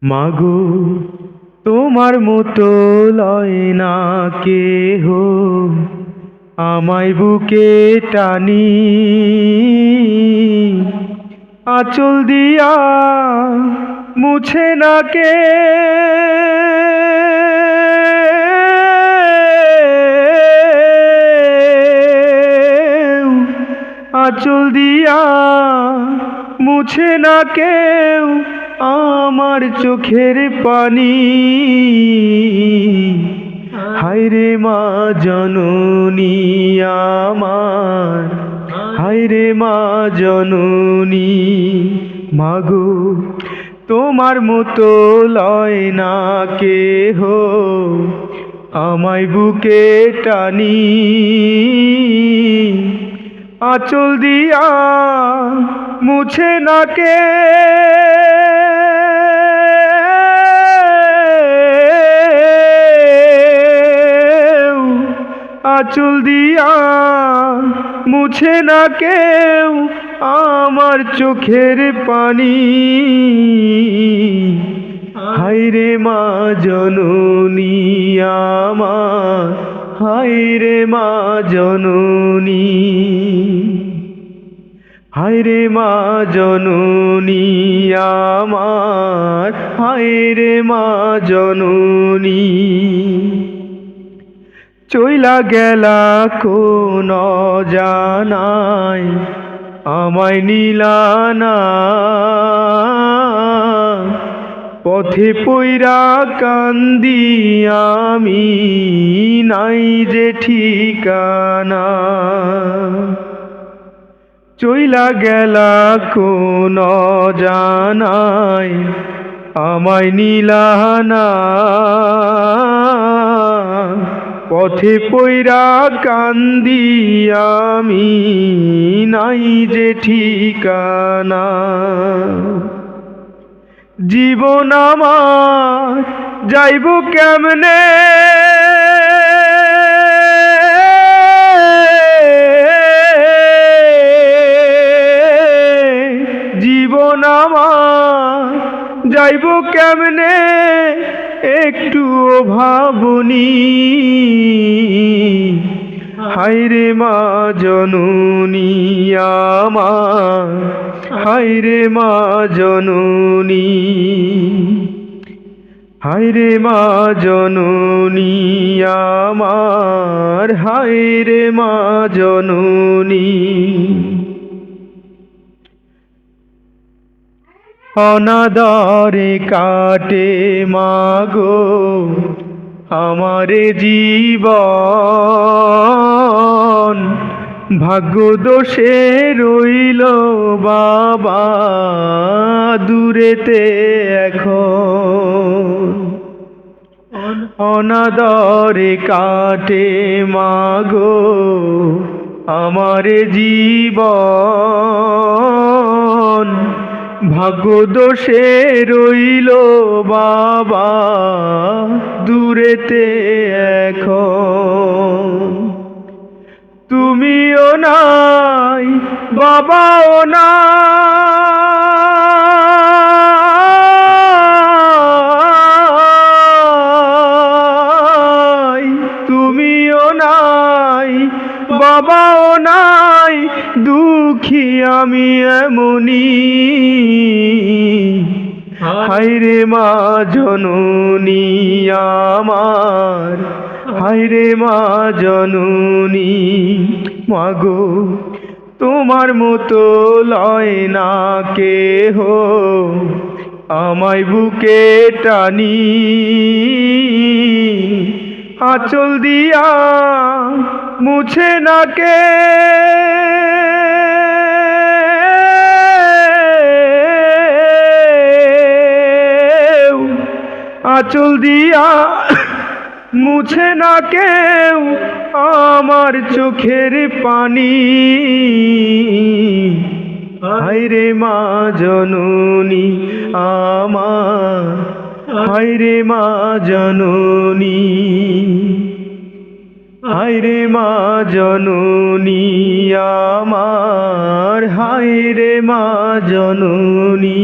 মাগো তোমার মতো লয় না কেহ, আমায় বুকে টানি আঁচল দিয়া মুছে না কে। আঁচল দিয়া মুছে না কেউ আমার চোখের পানি। হায়রে মা জননী আমার, হায়রে মা জননী। মাগো তোমার মতো লয় না কেহ, আমায় বুকে টানি আঁচল দিয়া মুছে না কে। আঁচল দিয়া মুছে না কেউ আমার চোখের পানি। হায়রে মা জননী আমার, হায়রে মা জননী, হায়রে মা জননী আমার, হায়রে মা জননী। চইলা গেলা কোন জানাই আমায় নিলানা, পথে পইরা কান্দি আমি নাই যে ঠিকানা। চইলা গেলা কোন জানাই আমায় নিলানা, পথে পইরা কান্দি আমি নাই যে ঠিকানা। জীবন আমার যাইব কেমনে, জীবন আমার যাইব কেমনে একটুও ভাবনি। হায়রে মা জননী আমার, হায়রে মা জননী, হায়রে মা জননী আমার, হায়রে মা জননী। অনাদরে কাটে মাগো আমারে জীবন, ভাগ্য দোষে রইল বাবা দূরেতে এখন। অনাদরে কাটে মাগো আমারে জীবন, ভাগ্য দোষে রইল বাবা দূরেতে এখন। তুমিও নাই বাবাও নাই, তুমিও নাই বাবাও নাই, দুঃখী আমি এমনি। হায়রে মা জননী আমার, হায়রে মা জননী। মাগো তোমার মতো লয় না কেহ, আমায় বুকে টানি আঁচল দিয়া মুছে না কে। আঁচল দিয়া মুছে না কেউ আমার চোখের পানি। হায়রে মা জননী আমার, হায়রে মা জননী, হায়রে মা জননী আমার, হায়রে মা জননী।